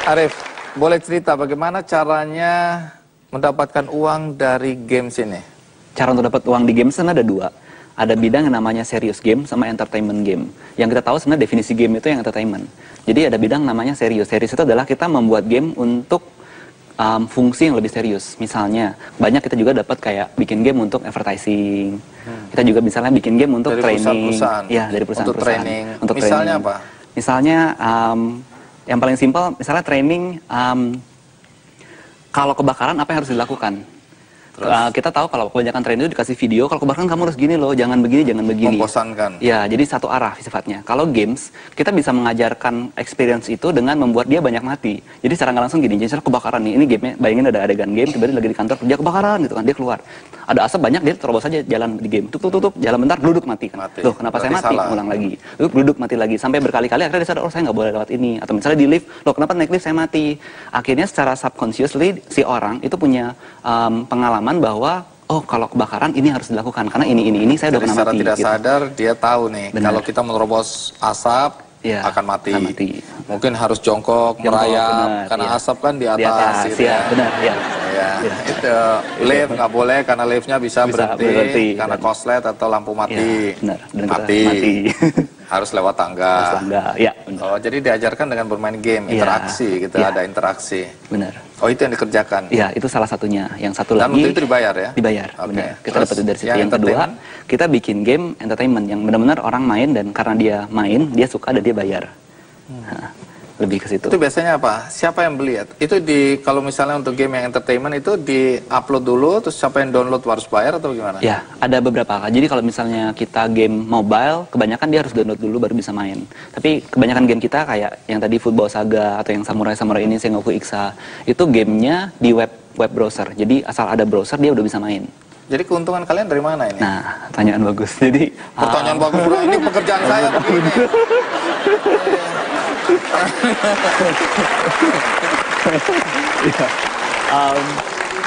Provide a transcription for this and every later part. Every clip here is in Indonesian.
Arif, boleh cerita bagaimana caranya mendapatkan uang dari games ini? Cara untuk dapat uang di games sebenarnya ada dua. Ada bidang yang namanya serious game sama entertainment game. Yang kita tahu sebenarnya definisi game itu yang entertainment. Jadi ada bidang namanya serius. Serius itu adalah kita membuat game untuk fungsi yang lebih serius. Misalnya, banyak kita juga dapat kayak bikin game untuk advertising. Kita juga misalnya bikin game untuk dari training. Perusahaan-perusahaan? Ya, dari perusahaan-perusahaan. Untuk training. Untuk Misalnya training. apa? Misalnya, yang paling simpel, misalnya training, kalau kebakaran apa yang harus dilakukan? Kita tahu kalau kebanyakan training itu dikasih video, kalau kebakaran kamu harus gini loh, jangan begini, jangan begini. Membosankan. Ya, jadi satu arah sifatnya. Kalau games, kita bisa mengajarkan experience itu dengan membuat dia banyak mati. Jadi secara nggak langsung gini, misalnya kebakaran nih, ini gamenya, bayangin ada adegan game, tiba-tiba lagi di kantor kerja kebakaran gitu kan, dia keluar. Ada asap banyak, dia terobos aja jalan di game, tutup, jalan bentar, duduk mati kan. Mati. Loh, kenapa Berarti saya mati? salah. Ulang lagi. Duduk mati lagi, sampai berkali-kali akhirnya dia sadar, oh saya nggak boleh lewat ini. Atau misalnya di lift, loh kenapa naik lift saya mati? Akhirnya secara subconsciously si orang itu punya pengalaman bahwa oh kalau kebakaran ini harus dilakukan karena ini saya udah Jadi pernah secara mati. tidak Gitu. sadar dia tahu nih, Benar. kalau kita menerobos asap Ya, akan mati. akan mati. Mungkin harus jongkok, merayap, benar, karena ya. asap kan di Di atas, gitu ya, benar, ya. Ya, Ya. itu lift nggak boleh karena liftnya bisa berhenti karena dan- koslet atau lampu mati. Ya, benar. Dan kita mati. mati. Harus lewat tangga. Harus tangga, ya, benar. Oh, jadi diajarkan dengan bermain game, Ya, interaksi gitu, ya. ada interaksi. Benar. Oh, itu yang dikerjakan. Ya, itu salah satunya. Yang satu Dan lagi untuk itu dibayar ya? dibayar, Oke. benar. Kita Terus, dapat itu dari situ. yang Yang kedua, entertainment? kita bikin game entertainment yang benar-benar orang main dan karena dia main, dia suka dan dia bayar. Nah, lebih ke situ. Itu biasanya apa? Siapa yang beli? Itu kalau misalnya untuk game yang entertainment itu di-upload dulu, terus siapa yang download harus bayar atau gimana? Ya, ada beberapa. Jadi kalau misalnya kita game mobile, kebanyakan dia harus download dulu baru bisa main. Tapi kebanyakan game kita kayak yang tadi Football Saga atau yang Samurai ini Sengoku Ixa, itu gamenya di web browser. Jadi asal ada browser dia udah bisa main. Jadi keuntungan kalian dari mana ini? Nah, pertanyaan bagus. Jadi Pertanyaan bagus bro, ini pekerjaan saya begini. Ya.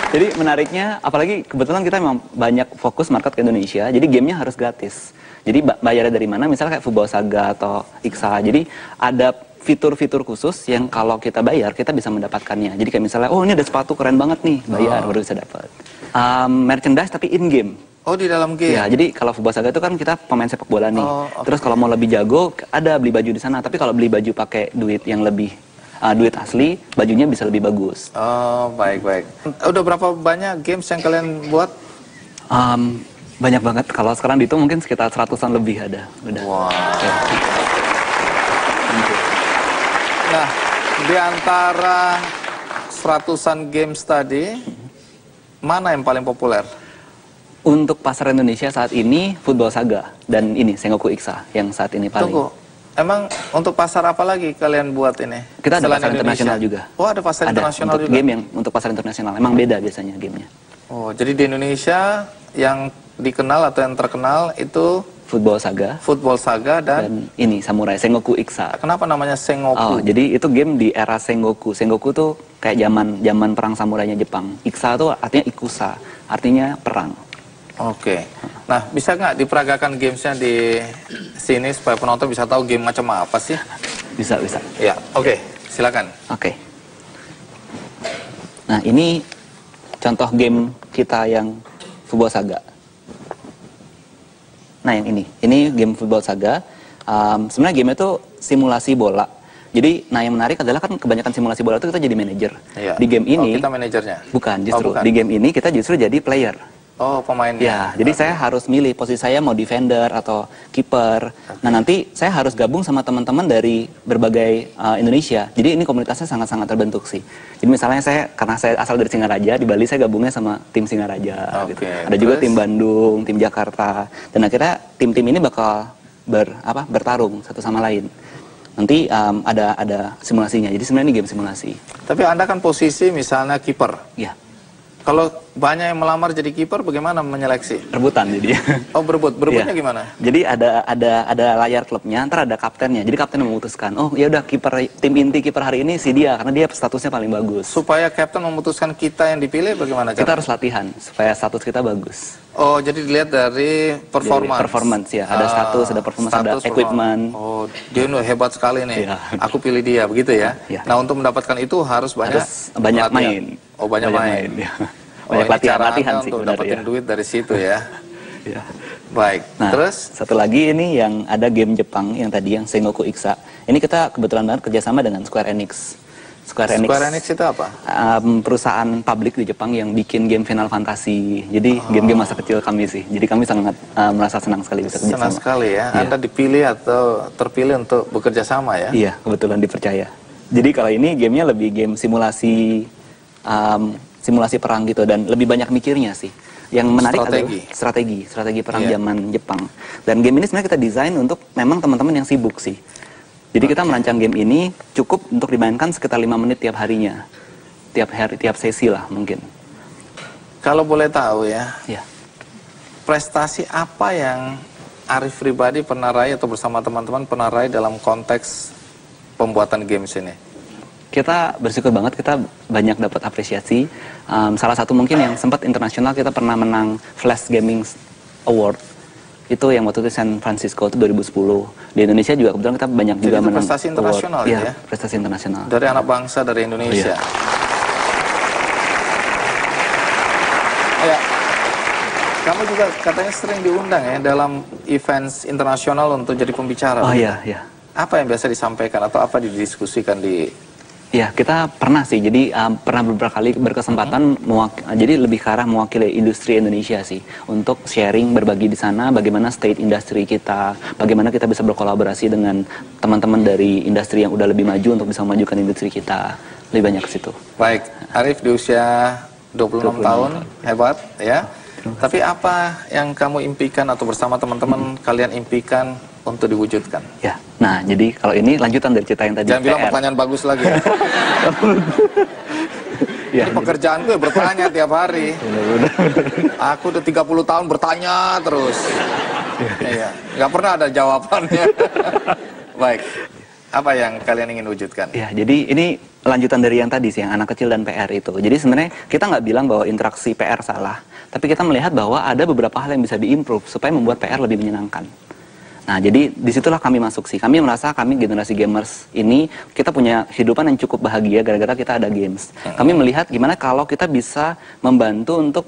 Jadi menariknya, apalagi kebetulan kita memang banyak fokus market ke Indonesia, jadi gamenya harus gratis. Jadi bayarnya dari mana? Misalnya kayak Football Saga atau Ixa. Jadi ada fitur-fitur khusus yang kalau kita bayar, kita bisa mendapatkannya. Jadi kayak misalnya, oh ini ada sepatu keren banget nih, bayar baru bisa dapat. Merchandise tapi in-game. Oh, di dalam game? Ya, jadi kalau Football Saga itu kan kita pemain sepak bola nih. Oh, okay. Terus kalau mau lebih jago, ada beli baju di sana. Tapi kalau beli baju pakai duit yang lebih, duit asli, bajunya bisa lebih bagus. Oh, baik. Udah berapa banyak games yang kalian buat? Banyak banget. Kalau sekarang dihitung mungkin sekitar 100-an lebih ada. Udah. Wow. Ya. Nah, di antara 100-an games tadi, mana yang paling populer? Untuk pasar Indonesia saat ini, Football Saga. Dan ini, Sengoku Ixa, yang saat ini paling. Tunggu, emang untuk pasar apa lagi kalian buat ini? Kita ada Selain pasar Indonesia? internasional juga. Oh, ada pasar internasional untuk juga? game yang untuk pasar internasional. Emang beda biasanya gamenya. Oh, jadi di Indonesia yang dikenal atau yang terkenal itu Football Saga. Football Saga dan ini, Samurai, Sengoku Ixa. kenapa namanya Sengoku? Oh, jadi itu game di era Sengoku. Sengoku tuh kayak zaman perang samurainya Jepang. Ixa tuh artinya ikusa, artinya perang. Oke. Nah, bisa nggak diperagakan gamesnya di sini supaya penonton bisa tahu game macam apa sih? Bisa. Ya, oke. Silakan. Oke. Nah, ini contoh game kita yang Football Saga. Nah, yang ini game Football Saga. Sebenarnya game itu simulasi bola. Jadi, nah yang menarik adalah kan kebanyakan simulasi bola itu kita jadi manajer. Iya. Di game ini, kita manajernya? bukan, justru bukan. di game ini kita justru jadi player. Oh, pemainnya. Ya, jadi saya harus milih posisi saya mau defender atau kiper. Nah, nanti saya harus gabung sama teman-teman dari berbagai Indonesia. Jadi ini komunitasnya sangat-sangat terbentuk sih. Jadi misalnya karena saya asal dari Singaraja, di Bali saya gabungnya sama tim Singaraja. Oke, Gitu. Ada juga terus? tim Bandung, tim Jakarta. Dan akhirnya tim-tim ini bakal bertarung satu sama lain. Nanti ada simulasinya. Jadi sebenarnya ini game simulasi. Tapi Anda kan posisi misalnya kiper. Ya. Kalau banyak yang melamar jadi kiper, bagaimana menyeleksi? Rebutan jadi. Oh, berebutnya Iya. gimana? Jadi ada layar klubnya, ntar ada kaptennya. Jadi kapten memutuskan, oh ya udah kiper tim inti kiper hari ini si dia karena dia statusnya paling bagus. Supaya kapten memutuskan kita yang dipilih, bagaimana Kita cara? harus latihan supaya status kita bagus. Oh, jadi dilihat dari performance. Dari performance ya, ada status, ada performance, ada equipment. Oh, dia hebat sekali nih. Iya. Aku pilih dia, begitu ya. Iya. Nah, untuk mendapatkan itu harus banyak Banyak latihan. main. Oh, banyak main. Ya. Oh, Banyak ini latihan cara sih Anda untuk benar dapetin ya. duit dari situ ya. Iya. Baik. Nah, Terus satu lagi ini yang ada game Jepang yang tadi yang Sengoku Iksa. Ini kita kebetulan banget kerjasama dengan Square Enix. Square Enix itu apa? Perusahaan publik di Jepang yang bikin game Final Fantasy. Jadi game-game masa kecil kami sih. Jadi kami sangat merasa senang sekali bisa kerjasama. Senang sekali ya. Iya. Anda dipilih atau terpilih untuk bekerja sama ya? Iya, kebetulan dipercaya. Jadi kalau ini gamenya lebih game simulasi simulasi perang gitu dan lebih banyak mikirnya sih. Yang menarik adalah strategi perang zaman Jepang. Dan game ini sebenarnya kita desain untuk memang teman-teman yang sibuk sih. Jadi kita merancang game ini cukup untuk dimainkan sekitar 5 menit tiap harinya. Tiap sesi lah mungkin. Kalau boleh tahu ya, Ya. prestasi apa yang Arif pribadi pernah raih atau bersama teman-teman pernah raih dalam konteks pembuatan games ini? Kita bersyukur banget kita banyak dapat apresiasi. Salah satu mungkin yang sempat internasional kita pernah menang Flash Gaming Award. Itu yang waktu itu San Francisco itu 2010. Di Indonesia juga kebetulan kita banyak juga menang prestasi internasional award. ya? Prestasi internasional. Dari anak bangsa dari Indonesia. Ya. Kamu juga katanya sering diundang ya dalam events internasional untuk jadi pembicara. Oh iya, iya. Apa yang biasa disampaikan atau apa didiskusikan di... Ya, kita pernah sih. Jadi pernah beberapa kali berkesempatan jadi lebih ke arah mewakili industri Indonesia sih untuk sharing berbagi di sana bagaimana state industri kita, bagaimana kita bisa berkolaborasi dengan teman-teman dari industri yang udah lebih maju untuk bisa memajukan industri kita. Lebih banyak ke situ. Baik, Arif di usia 26 tahun, hebat ya. Tapi apa yang kamu impikan atau bersama teman-teman kalian impikan untuk diwujudkan? Ya, nah jadi kalau ini lanjutan dari cerita yang tadi. Jangan bilang pertanyaan bagus lagi ya. Ya, ini pekerjaanku ya bertanya tiap hari. Aku udah 30 tahun bertanya terus. Iya, nggak pernah ada jawabannya. Baik, apa yang kalian ingin wujudkan? Ya, jadi ini lanjutan dari yang tadi sih, yang anak kecil dan PR itu. Jadi sebenarnya kita nggak bilang bahwa interaksi PR salah, tapi kita melihat bahwa ada beberapa hal yang bisa diimprove supaya membuat PR lebih menyenangkan. Nah, jadi disitulah kami masuk sih. Kami merasa kami generasi gamers ini kita punya kehidupan yang cukup bahagia gara-gara kita ada games. Kami melihat gimana kalau kita bisa membantu untuk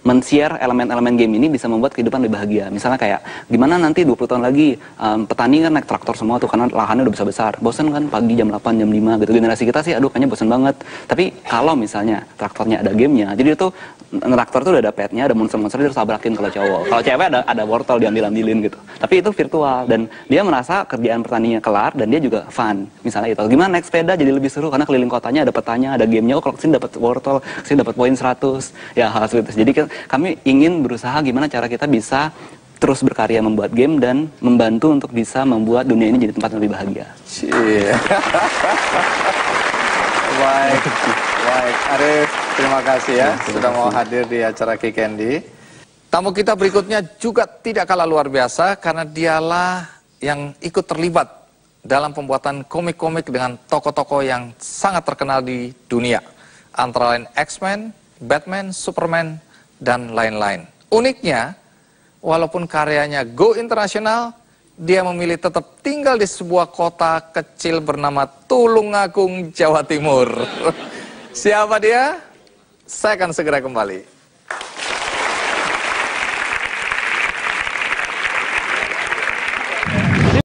men-share elemen-elemen game ini bisa membuat kehidupan lebih bahagia. Misalnya kayak gimana nanti 20 tahun lagi petani kan naik traktor semua tuh karena lahannya udah besar-besar. Bosan kan pagi jam 8, jam 5 gitu. Generasi kita sih aduh kayaknya bosan banget. Tapi kalau misalnya traktornya ada gamenya, jadi itu traktor tuh udah ada petnya, ada monster-monster dia harus tabrakin kalau cowok. Kalau cewek ada wortel diambil-ambilin gitu. Tapi itu virtual dan dia merasa kerjaan petaninya kelar dan dia juga fun. Misalnya itu. Gimana naik sepeda jadi lebih seru karena keliling kotanya ada petanya, ada gamenya. Oh kalau kesini dapat wortel, kesini dapat poin 100. Ya hal seperti itu. Jadi kami ingin berusaha gimana cara kita bisa terus berkarya membuat game dan membantu untuk bisa membuat dunia ini jadi tempat yang lebih bahagia. Baik, baik. Arif, terima kasih ya sudah mau hadir di acara Kick Candy. Tamu kita berikutnya juga tidak kalah luar biasa karena dialah yang ikut terlibat dalam pembuatan komik-komik dengan tokoh-tokoh yang sangat terkenal di dunia. Antara lain X-Men, Batman, Superman, dan lain-lain. Uniknya, walaupun karyanya go internasional, dia memilih tetap tinggal di sebuah kota kecil bernama Tulungagung, Jawa Timur. Siapa dia? Saya akan segera kembali.